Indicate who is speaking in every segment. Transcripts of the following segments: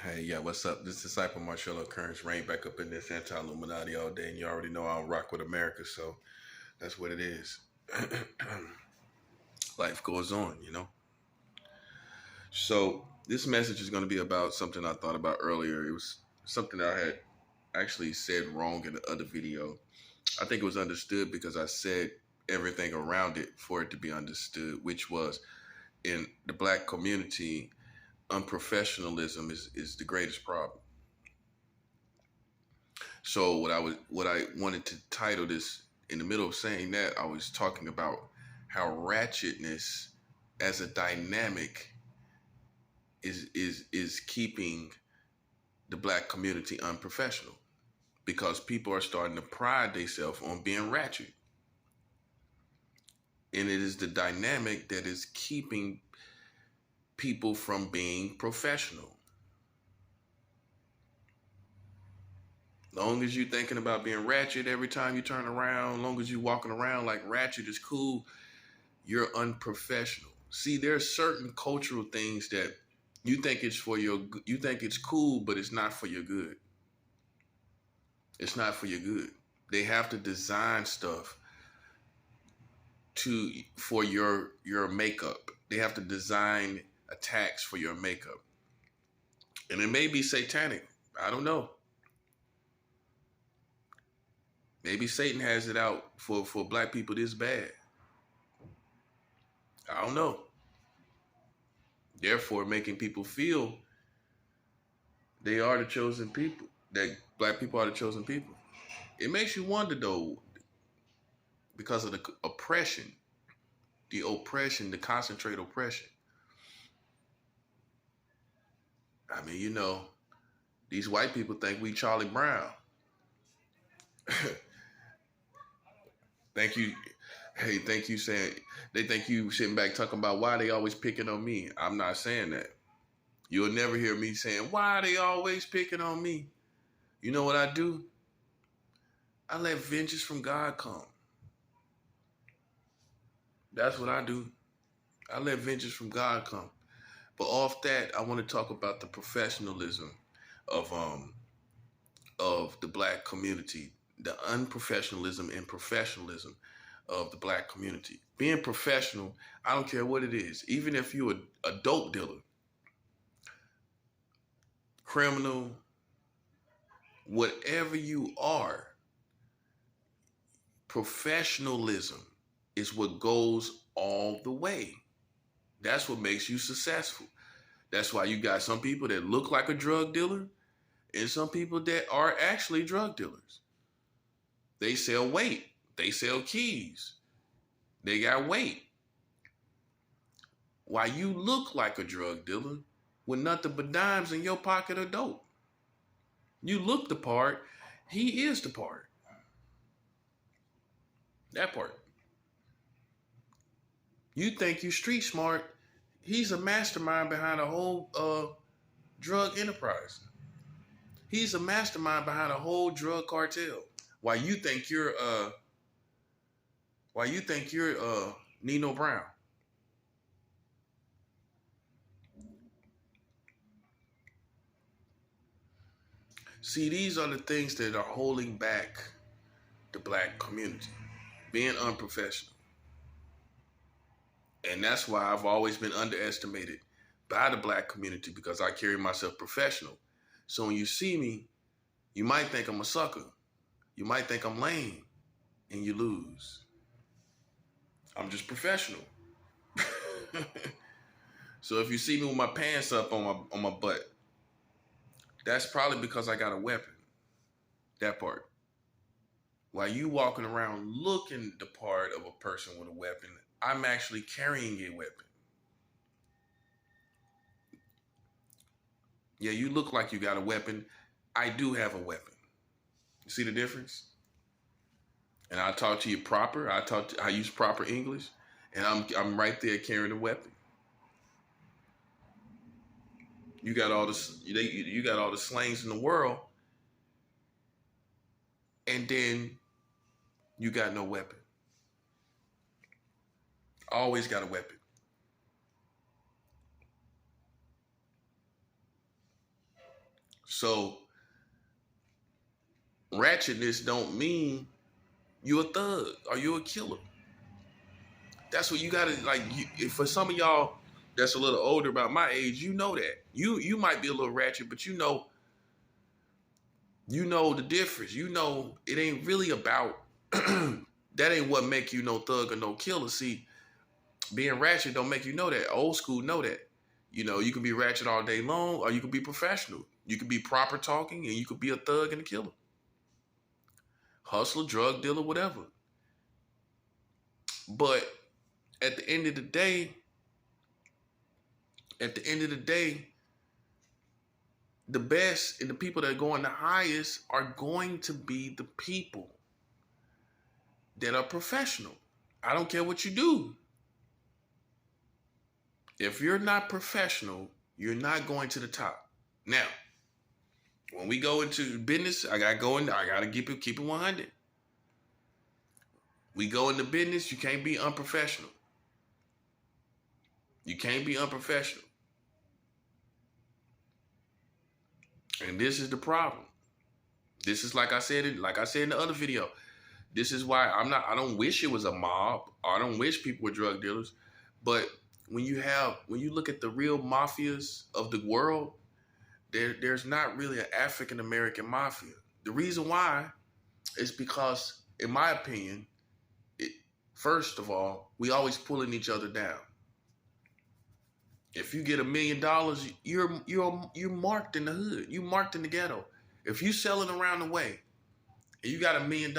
Speaker 1: Hey, yeah, what's up? This Disciple Marshall Occurrence rain back up in this anti-Illuminati all day, and you already know I don't rock with America, so that's what it is. Life goes on, you know? So this message is going to be about something I thought about earlier. It was something that I had actually said wrong in the other video. I think it was understood because I said everything around it for it to be understood, which was in the black community, unprofessionalism is the greatest problem. So what I wanted to title this in the middle of saying that I was talking about how ratchetness as a dynamic is keeping the black community unprofessional because people are starting to pride themselves on being ratchet. And it is the dynamic that is keeping people from being professional. Long as you're thinking about being ratchet every time you turn around, long as you're walking around like ratchet is cool, you're unprofessional. See, there's certain cultural things that you think it's cool, but it's not for your good. It's not for your good. They have to design stuff for your makeup. They have to design attacks for your makeup. And it may be satanic. I don't know. Maybe Satan has it out for black people this bad. I don't know. Therefore, making people feel they are the chosen people, that black people are the chosen people. It makes you wonder, though, because of the oppression, the concentrated oppression. I mean, these white people think we Charlie Brown. Thank you. Hey, thank you saying they think you sitting back talking about why they always picking on me. I'm not saying that. You'll never hear me saying, why are they always picking on me? You know what I do? I let vengeance from God come. That's what I do. I let vengeance from God come. But off that, I want to talk about the professionalism of the black community, the unprofessionalism and professionalism of the black community. Being professional, I don't care what it is. Even if you're a dope dealer, criminal, whatever you are, professionalism is what goes all the way. That's what makes you successful. That's why you got some people that look like a drug dealer and some people that are actually drug dealers. They sell weight. They sell keys. They got weight. Why you look like a drug dealer with nothing but dimes in your pocket or dope. You look the part. He is the part. That part. You think you street smart. He's a mastermind behind a whole drug enterprise. He's a mastermind behind a whole drug cartel. Why you think you're Nino Brown? See, these are the things that are holding back the black community, being unprofessional. And that's why I've always been underestimated by the black community because I carry myself professional. So when you see me, you might think I'm a sucker. You might think I'm lame, and you lose. I'm just professional. So if you see me with my pants up on my butt, that's probably because I got a weapon. That part. While you walking around looking the part of a person with a weapon, I'm actually carrying a weapon. Yeah, you look like you got a weapon. I do have a weapon. You see the difference? And I talk to you proper. I use proper English, and I'm right there carrying a weapon. You got all this. You got all the slangs in the world, and then you got no weapon. Always got a weapon. So ratchetness don't mean you a thug or you a killer. That's what you gotta like. For some of y'all that's a little older, about my age, you know that you might be a little ratchet, but you know the difference. You know it ain't really about that. Ain't what make you no thug or no killer. See, being ratchet don't make you know that. Old school know that. You know, you can be ratchet all day long, or you can be professional. You can be proper talking, and you could be a thug and a killer, hustler, drug dealer, whatever. But at the end of the day, at the end of the day, the best and the people that are going the highest are going to be the people that are professional. I don't care what you do. If you're not professional, you're not going to the top. Now, when we go into business, I gotta keep it 100. We go into business, you can't be unprofessional. You can't be unprofessional. And this is the problem. This is like I said in the other video. This is why I don't wish it was a mob, or I don't wish people were drug dealers. But when you look at the real mafias of the world, there's not really an African American mafia. The reason why is because, in my opinion, first of all, we always pulling each other down. If you get $1 million, you're marked in the hood. You marked in the ghetto. If you selling around the way and you got $1 million,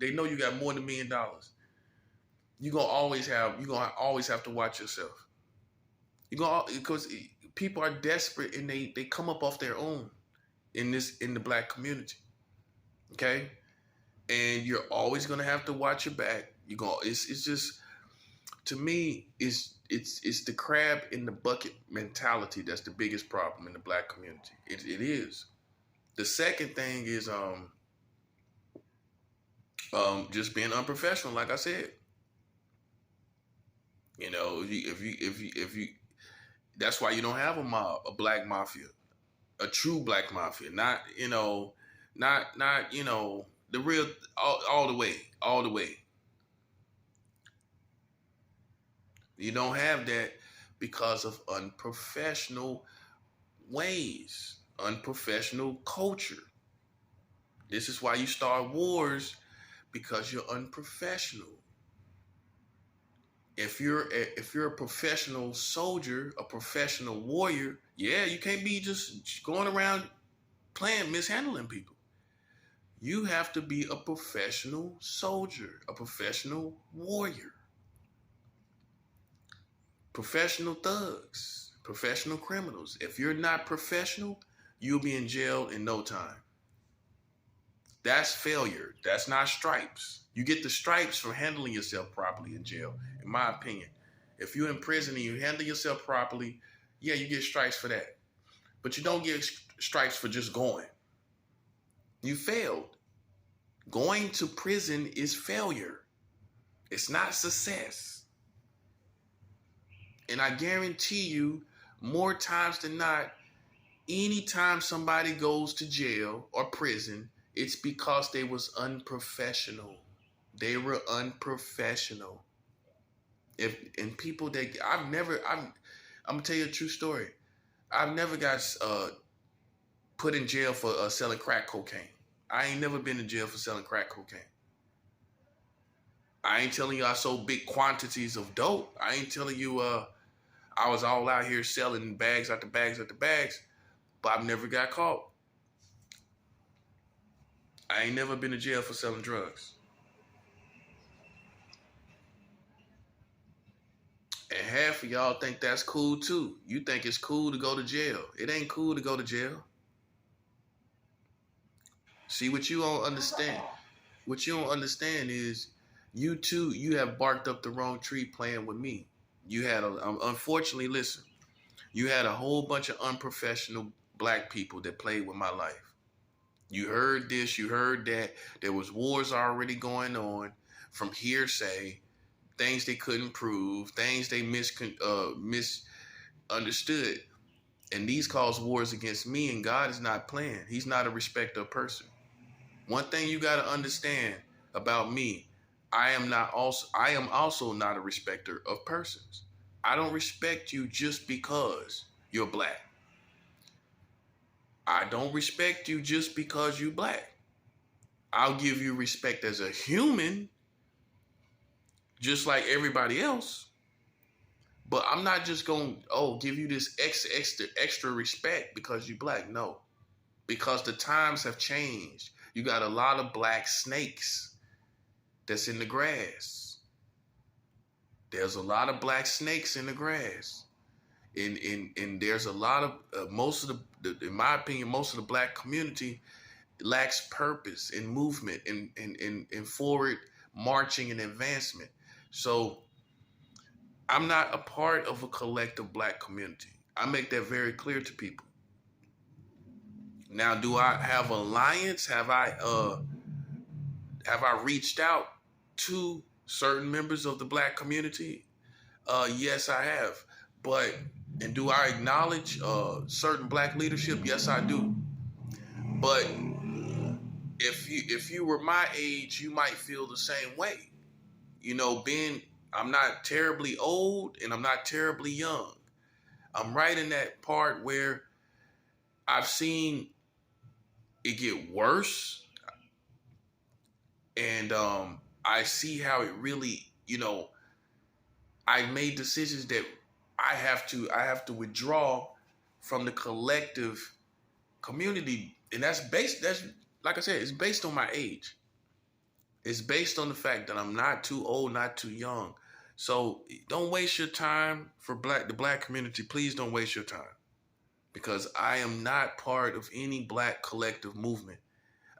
Speaker 1: they know you got more than $1 million. You're gonna always have to watch yourself. Because people are desperate and they come up off their own in the black community. Okay? And you're always gonna have to watch your back. It's just, to me, it's the crab in the bucket mentality that's the biggest problem in the black community. It is. The second thing is just being unprofessional, like I said. You know, if you that's why you don't have a mob, a black mafia, a true black mafia, not the real, all the way. You don't have that because of unprofessional ways, unprofessional culture. This is why you start wars, because you're unprofessional. If you're a professional soldier, a professional warrior, yeah, you can't be just going around mishandling people. You have to be a professional soldier, a professional warrior, professional thugs, professional criminals. If you're not professional, you'll be in jail in no time. That's failure. That's not stripes. You get the stripes for handling yourself properly in jail, in my opinion. If you're in prison and you handle yourself properly, yeah, you get stripes for that. But you don't get stripes for just going. You failed. Going to prison is failure. It's not success. And I guarantee you, more times than not, anytime somebody goes to jail or prison, it's because they was unprofessional. They were unprofessional. I'm gonna tell you a true story. I've never got put in jail for selling crack cocaine. I ain't never been in jail for selling crack cocaine. I ain't telling you I sold big quantities of dope. I ain't telling you I was all out here selling bags after bags after bags, but I've never got caught. I ain't never been to jail for selling drugs. And half of y'all think that's cool too. You think it's cool to go to jail. It ain't cool to go to jail. See, what you don't understand. What you don't understand is you have barked up the wrong tree playing with me. Unfortunately, listen, you had a whole bunch of unprofessional black people that played with my life. You heard this, you heard that. There was wars already going on from hearsay, things they couldn't prove, things they misunderstood. And these cause wars against me, and God is not playing. He's not a respecter of person. One thing you got to understand about me, I am also not a respecter of persons. I don't respect you just because you're black. I don't respect you just because you're black. I'll give you respect as a human, just like everybody else. But I'm not just going to give you this extra respect because you're black. No, because the times have changed. You got a lot of black snakes that's in the grass. There's a lot of black snakes in the grass. And there's a lot of most of in my opinion, most of the black community lacks purpose and movement and forward marching and advancement. So I'm not a part of a collective black community. I make that very clear to people. Now, do I have alliance? Have I reached out to certain members of the black community? Yes, I have. And do I acknowledge certain black leadership? Yes, I do. But if you were my age, you might feel the same way. I'm not terribly old and I'm not terribly young. I'm right in that part where I've seen it get worse, and I see how it really, I made decisions that I have to withdraw from the collective community, and that's like I said, it's based on my age. It's based on the fact that I'm not too old, not too young. So don't waste your time for the black community. Please don't waste your time, because I am not part of any black collective movement.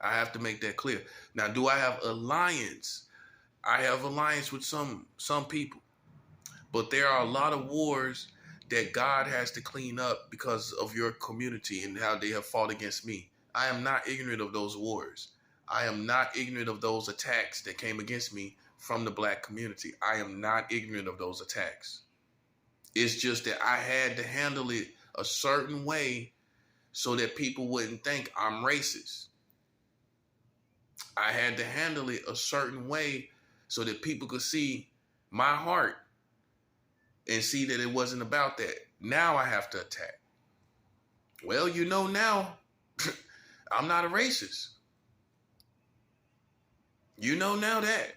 Speaker 1: I have to make that clear. Now, do I have alliance? I have alliance with some people, but there are a lot of wars that God has to clean up because of your community and how they have fought against me. I am not ignorant of those wars. I am not ignorant of those attacks that came against me from the black community. I am not ignorant of those attacks. It's just that I had to handle it a certain way so that people wouldn't think I'm racist. I had to handle it a certain way so that people could see my heart and see that it wasn't about that. Now I have to attack. Well, now I'm not a racist. Now that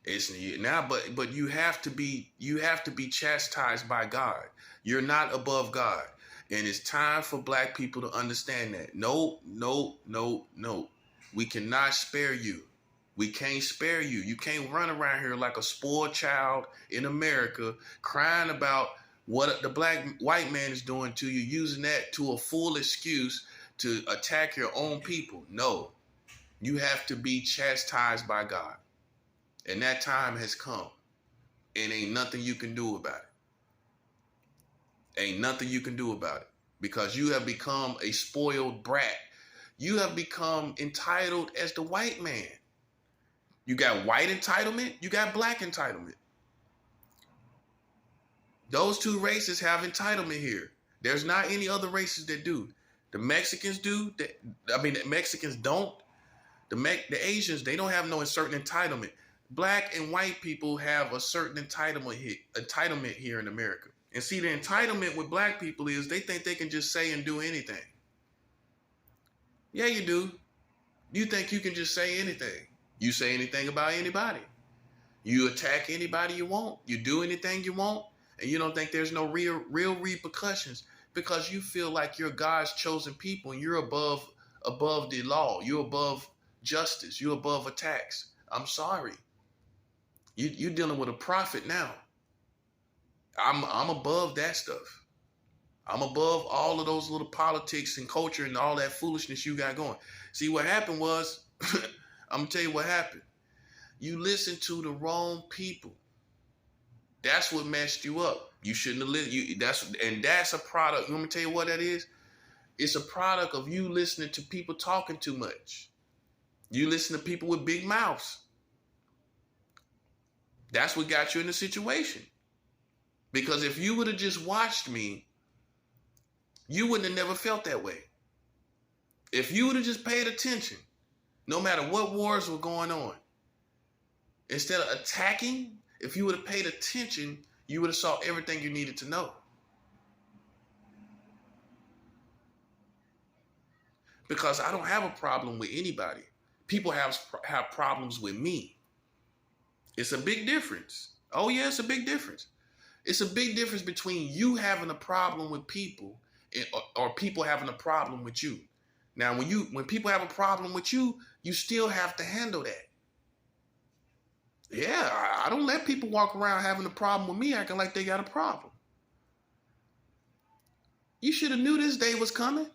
Speaker 1: it's now, but you have to be chastised by God. You're not above God. And it's time for black people to understand that. No. We cannot spare you. We can't spare you. You can't run around here like a spoiled child in America crying about what the white man is doing to you, using that to a full excuse to attack your own people. No, you have to be chastised by God. And that time has come. And ain't nothing you can do about it. Ain't nothing you can do about it. Because you have become a spoiled brat. You have become entitled as the white man. You got white entitlement, you got black entitlement. Those two races have entitlement here. There's not any other races that do. The Mexicans do. The Mexicans don't. The Asians, they don't have no certain entitlement. Black and white people have a certain entitlement here in America. And see, the entitlement with black people is they think they can just say and do anything. Yeah, you do. You think you can just say anything. You say anything about anybody. You attack anybody you want. You do anything you want. And you don't think there's no real repercussions because you feel like you're God's chosen people and you're above the law. You're above justice. You're above attacks. I'm sorry. You're dealing with a prophet now. I'm above that stuff. I'm above all of those little politics and culture and all that foolishness you got going. See, what happened was, I'm going to tell you what happened. You listened to the wrong people. That's what messed you up. You shouldn't have listened. That's a product. Let me tell you what that is. It's a product of you listening to people talking too much. You listen to people with big mouths. That's what got you in the situation. Because if you would have just watched me you wouldn't have never felt that way. If you would have just paid attention, no matter what wars were going on, instead of attacking, if you would have paid attention, you would have saw everything you needed to know. Because I don't have a problem with anybody. People have problems with me. It's a big difference. Oh yeah, it's a big difference. It's a big difference between you having a problem with people or people having a problem with you. Now, when people have a problem with you, you still have to handle that. Yeah, I don't let people walk around having a problem with me acting like they got a problem. You should have knew this day was coming.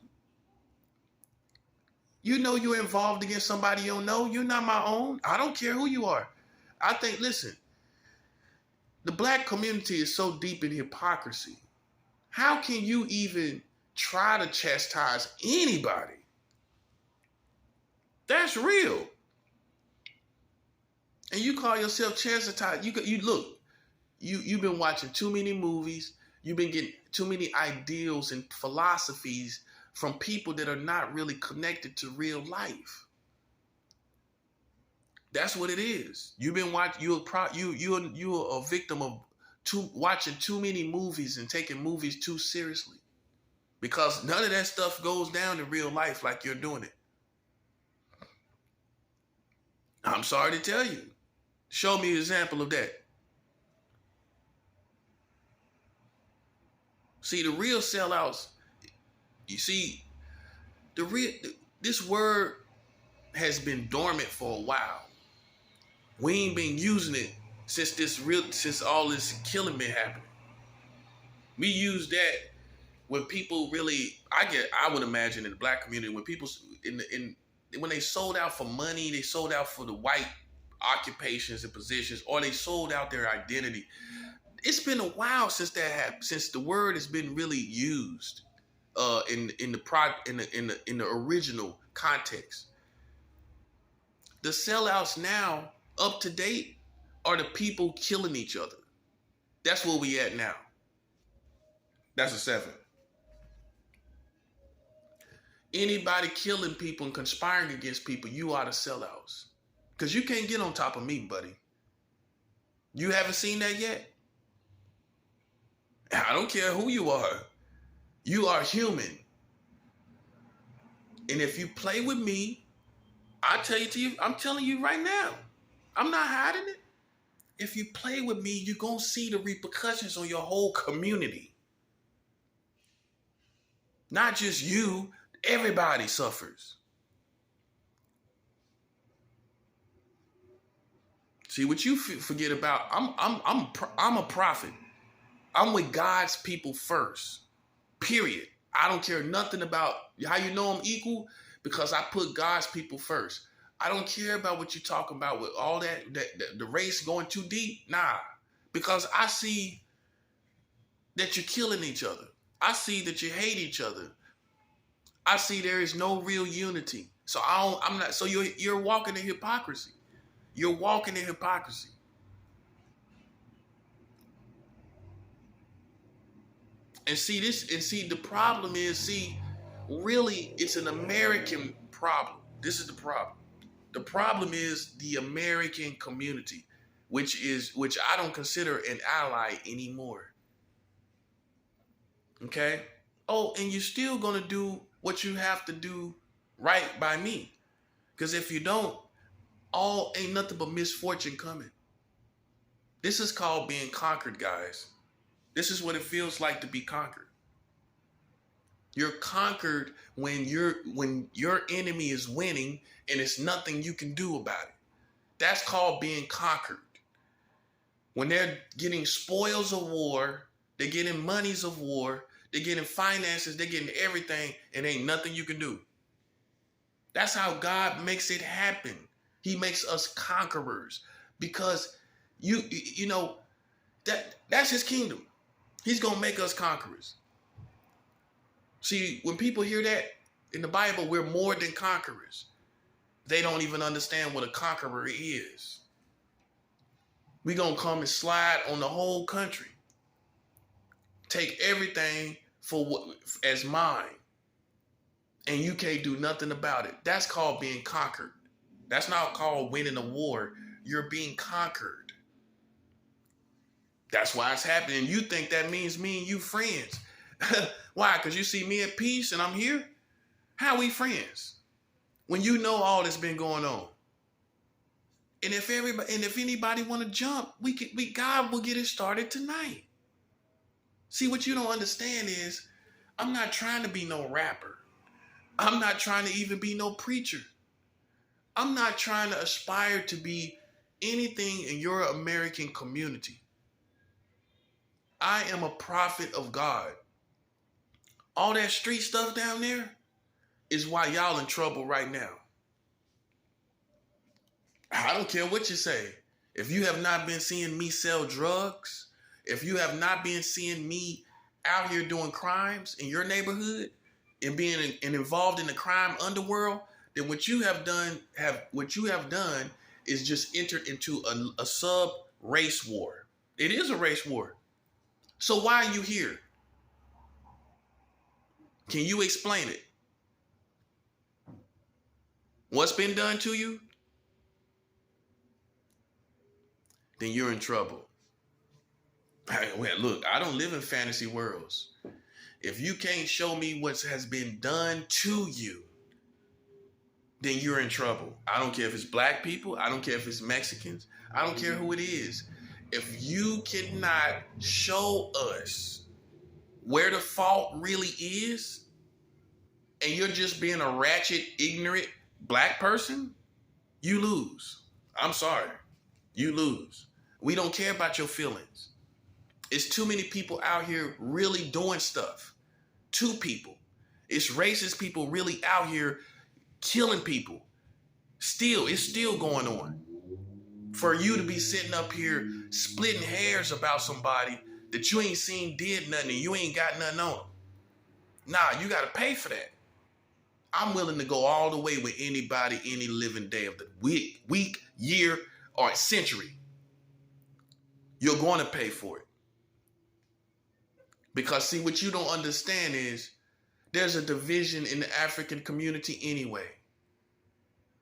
Speaker 1: You know you're involved against somebody you don't know. You're not my own. I don't care who you are. I think, listen, the black community is so deep in hypocrisy. How can you even try to chastise anybody? That's real. And you call yourself chastised. You've been watching too many movies. You've been getting too many ideals and philosophies from people that are not really connected to real life. That's what it is. You've been watching. You're a victim of watching too many movies and taking movies too seriously, because none of that stuff goes down in real life like you're doing it. I'm sorry to tell you. Show me an example of that. See, the real sellouts. You see, this word has been dormant for a while. We ain't been using it since all this killing been happening. We use that when people really, I would imagine in the black community, when people when they sold out for money, they sold out for the white occupations and positions, or they sold out their identity. It's been a while since that happened, since the word has been really used in the original context. The sellouts now, up to date, are the people killing each other. That's where we at now. That's a 7. Anybody killing people and conspiring against people, you are the sellouts. Because you can't get on top of me, buddy. You haven't seen that yet? I don't care who you are. You are human. And if you play with me, I'm telling you right now, I'm not hiding it. If you play with me, you're going to see the repercussions on your whole community. Not just you, everybody suffers. See, what you forget about, I'm a prophet. I'm with God's people first, period. I don't care nothing about how you know I'm equal, because I put God's people first. I don't care about what you're talking about with all that the race going too deep. Nah, because I see that you're killing each other. I see that you hate each other. I see there is no real unity. So I'm not. So you're walking in hypocrisy. You're walking in hypocrisy. And see the problem is, really it's an American problem. This is the problem. The problem is the American community, which I don't consider an ally anymore. Okay? Oh, and you're still gonna do what you have to do right by me. Because if you don't, ain't nothing but misfortune coming. This is called being conquered, guys. This is what it feels like to be conquered. You're conquered when your enemy is winning and it's nothing you can do about it. That's called being conquered. When they're getting spoils of war, they're getting monies of war, they're getting finances, they're getting everything, and ain't nothing you can do. That's how God makes it happen. He makes us conquerors, because you know that's his kingdom. He's going to make us conquerors. See, when people hear that in the Bible, we're more than conquerors. They don't even understand what a conqueror is. We're going to come and slide on the whole country. Take everything for what as mine, and you can't do nothing about it. That's called being conquered. That's not called winning a war. You're being conquered. That's why it's happening. You think that means me and you friends. Why? Because you see me at peace and I'm here? How we friends? When you know all that's been going on. And if anybody want to jump, God will get it started tonight. See, what you don't understand is I'm not trying to be no rapper. I'm not trying to even be no preacher. I'm not trying to aspire to be anything in your American community. I am a prophet of God. All that street stuff down there is why y'all in trouble right now. I don't care what you say. If you have not been seeing me sell drugs, if you have not been seeing me out here doing crimes in your neighborhood and being involved in the crime underworld, then what you have done is just entered into a sub race war. It is a race war. So why are you here? Can you explain it? What's been done to you? Then you're in trouble. Well, look, I don't live in fantasy worlds. If you can't show me what has been done to you, then you're in trouble. I don't care if it's black people. I don't care if it's Mexicans. I don't care who it is. If you cannot show us where the fault really is, and you're just being a ratchet, ignorant black person, you lose. I'm sorry. You lose. We don't care about your feelings. It's too many people out here really doing stuff to people. It's racist people really out here killing people. It's still going on. For you to be sitting up here splitting hairs about somebody that you ain't seen did nothing and you ain't got nothing on them. Nah, you got to pay for that. I'm willing to go all the way with anybody any living day of the week, year, or century. You're going to pay for it. Because see, what you don't understand is there's a division in the African community anyway.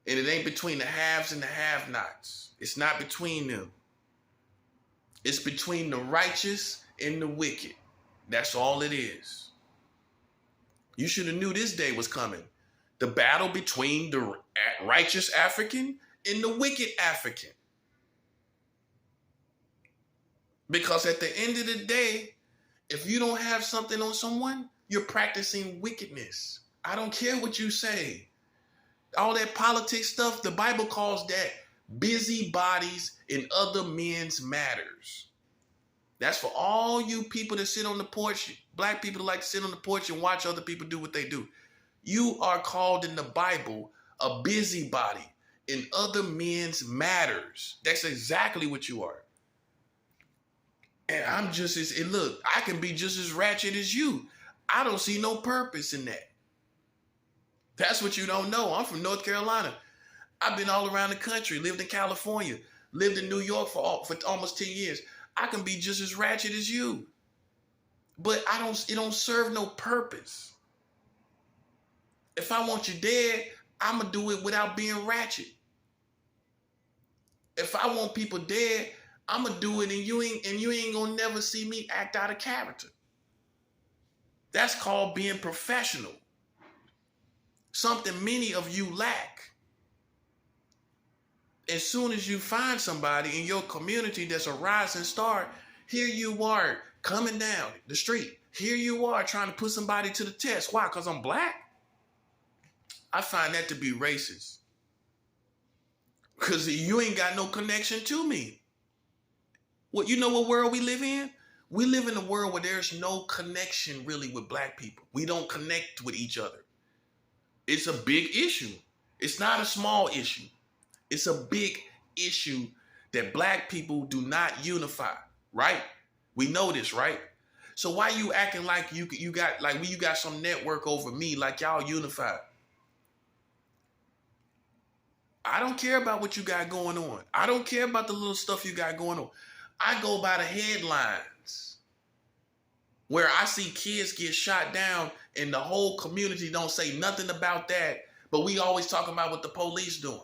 Speaker 1: And it ain't between the haves and the have-nots. It's not between them. It's between the righteous and the wicked. That's all it is. You should have knew this day was coming. The battle between the righteous African and the wicked African. Because at the end of the day, if you don't have something on someone, you're practicing wickedness. I don't care what you say. All that politics stuff, the Bible calls that busybodies in other men's matters. That's for all you people that sit on the porch, black people that like to sit on the porch and watch other people do what they do. You are called in the Bible a busybody in other men's matters. That's exactly what you are. And I'm just look, I can be just as ratchet as you. I don't see no purpose in that. That's what you don't know. I'm from North Carolina. I've been all around the country, lived in California, lived in New York for almost 10 years. I can be just as ratchet as you. But it don't serve no purpose. If I want you dead, I'm going to do it without being ratchet. If I want people dead, I'm going to do it and you ain't going to never see me act out of character. That's called being professional. Something many of you lack. As soon as you find somebody in your community that's a rising star, here you are coming down the street. Here you are trying to put somebody to the test. Why? Because I'm black? I find that to be racist. Because you ain't got no connection to me. Well, you know what world we live in? We live in a world where there's no connection really with black people. We don't connect with each other. It's a big issue. It's not a small issue. It's a big issue that black people do not unify, right? We know this, right? So why you acting like you got some network over me, like y'all unified? I don't care about what you got going on. I don't care about the little stuff you got going on. I go by the headlines. where I see kids get shot down and the whole community don't say nothing about that, but we always talk about what the police doing.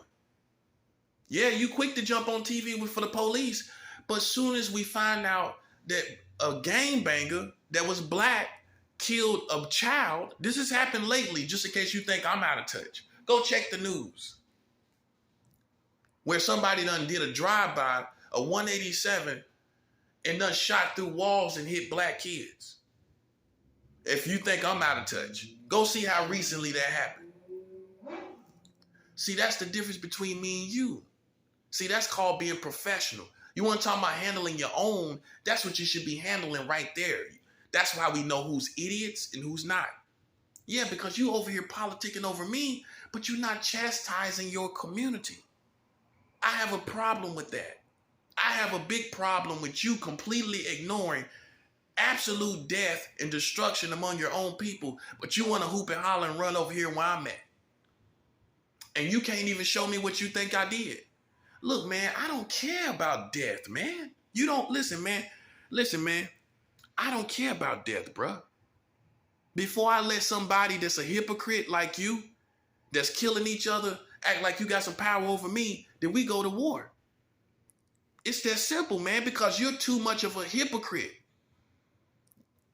Speaker 1: Yeah, you quick to jump on TV for the police, but as soon as we find out that a gangbanger that was black killed a child, this has happened lately, just in case you think I'm out of touch. Go check the news. Where somebody done did a drive-by, a 187, and done shot through walls and hit black kids. If you think I'm out of touch, go see how recently that happened. See, that's the difference between me and you. See, that's called being professional. You want to talk about handling your own, that's what you should be handling right there. That's why we know who's idiots and who's not. Yeah, because you over here politicking over me, but you're not chastising your community. I have a problem with that. I have a big problem with you completely ignoring absolute death and destruction among your own people, but you want to hoop and holler and run over here where I'm at. And you can't even show me what you think I did. Look, man, I don't care about death, man. You don't, listen, man. Listen, man, I don't care about death, bruh. Before I let somebody that's a hypocrite like you, that's killing each other, act like you got some power over me, then we go to war. It's that simple, man, because you're too much of a hypocrite.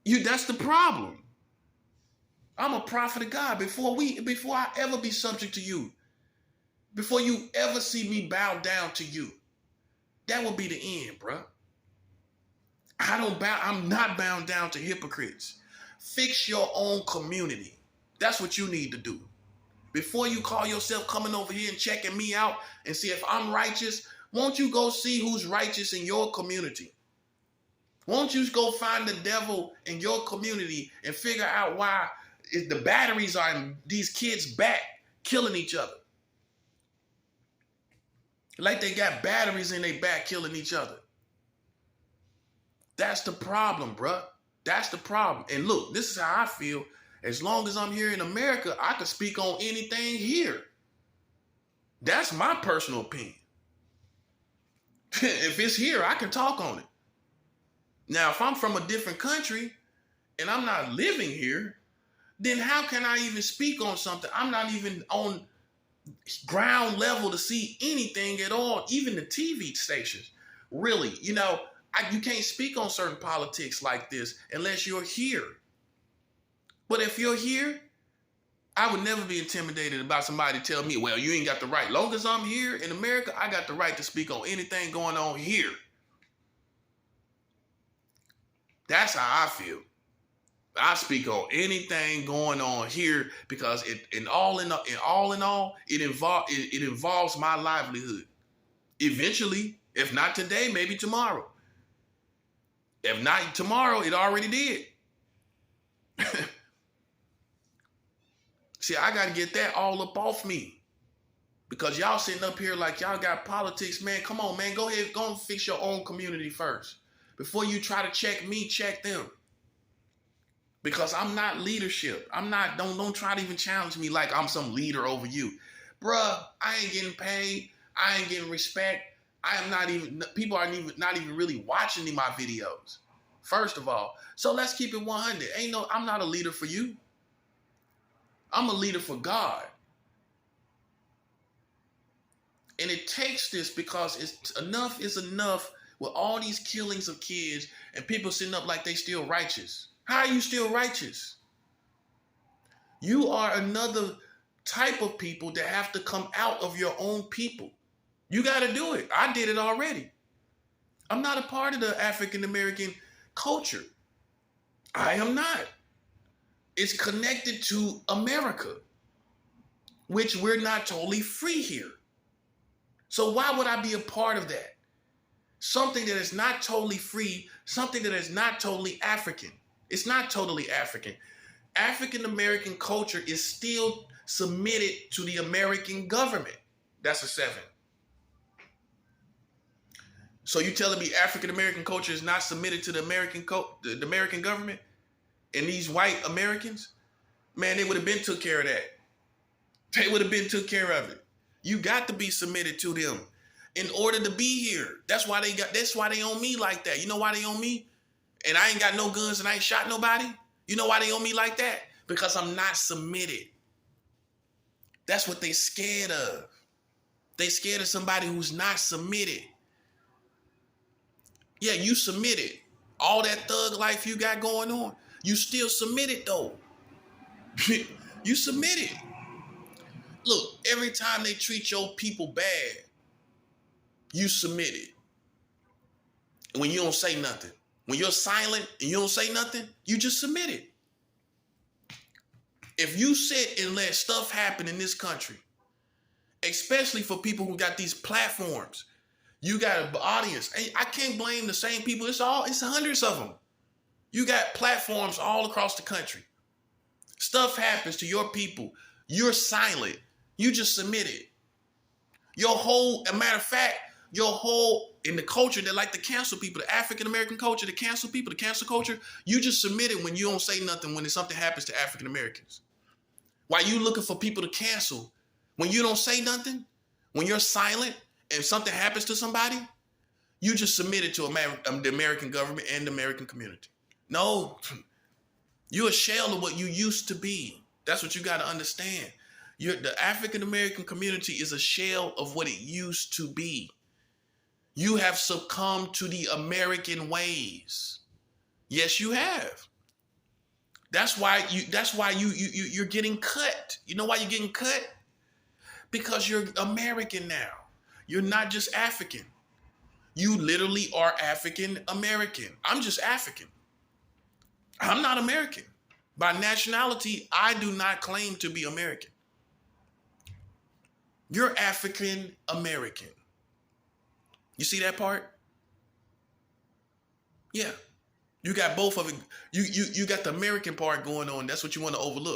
Speaker 1: That's the problem. I'm a prophet of God. Before I ever be subject to you, before you ever see me bow down to you, that will be the end, bruh. I'm not bound down to hypocrites. Fix your own community. That's what you need to do. Before you call yourself coming over here and checking me out and see if I'm righteous, won't you go see who's righteous in your community? Won't you go find the devil in your community and figure out why the batteries are in these kids' back killing each other? Like they got batteries in their back killing each other. That's the problem, bruh. That's the problem. And look, this is how I feel. As long as I'm here in America, I can speak on anything here. That's my personal opinion. If it's here, I can talk on it. Now, if I'm from a different country and I'm not living here, then how can I even speak on something? I'm not even on ground level to see anything at all, even the TV stations. Really, you can't speak on certain politics like this unless you're here. But if you're here, I would never be intimidated about somebody telling me, well, you ain't got the right. Long as I'm here in America, I got the right to speak on anything going on here. That's how I feel. I speak on anything going on here because it involves my livelihood. Eventually, if not today, maybe tomorrow. If not tomorrow, it already did. See, I got to get that all up off me. Because y'all sitting up here like y'all got politics, man. Come on, man. Go ahead. Go and fix your own community first. Before you try to check me, check them. Because I'm not leadership. Don't try to even challenge me like I'm some leader over you. Bruh, I ain't getting paid. I ain't getting respect. People are not even really watching my videos. First of all. So let's keep it 100. I'm not a leader for you. I'm a leader for God. And it takes this because enough is enough with all these killings of kids and people sitting up like they still righteous. How are you still righteous? You are another type of people that have to come out of your own people. You got to do it. I did it already. I'm not a part of the African American culture. I am not. It's connected to America, which we're not totally free here. So why would I be a part of that? Something that is not totally free, something that is not totally African. It's not totally African. African American culture is still submitted to the American government. That's a 7. So you telling me African American culture is not submitted to the American government? And these white Americans, man, they would have been took care of that. They would have been took care of it. You got to be submitted to them in order to be here. That's why they own me like that. You know why they own me? and I ain't got no guns and I ain't shot nobody. You know why they on me like that? Because I'm not submitted. That's what they scared of. They scared of somebody who's not submitted. Yeah, you submitted. All that thug life you got going on, you still submitted though. You submitted. Look, every time they treat your people bad, you submitted. And when you don't say nothing, when you're silent and you don't say nothing, you just submitted. If you sit and let stuff happen in this country, especially for people who got these platforms, you got an audience. I can't blame the same people. It's hundreds of them. You got platforms all across the country. Stuff happens to your people. You're silent. You just submitted. A matter of fact, in the culture that like to cancel people, the African-American culture, the cancel people, the cancel culture, you just submitted when you don't say nothing when something happens to African-Americans. Why you looking for people to cancel? When you don't say nothing, when you're silent and something happens to somebody, you just submitted to the American government and the American community. No, you're a shell of what you used to be. That's what you got to understand. The African-American community is a shell of what it used to be. You have succumbed to the American ways. Yes, you have. That's why you're getting cut. You know why you're getting cut? Because you're American now. You're not just African. You literally are African American. I'm just African. I'm not American. By nationality, I do not claim to be American. You're African American. You see that part? Yeah. You got both of it. You got the American part going on. That's what you want to overlook.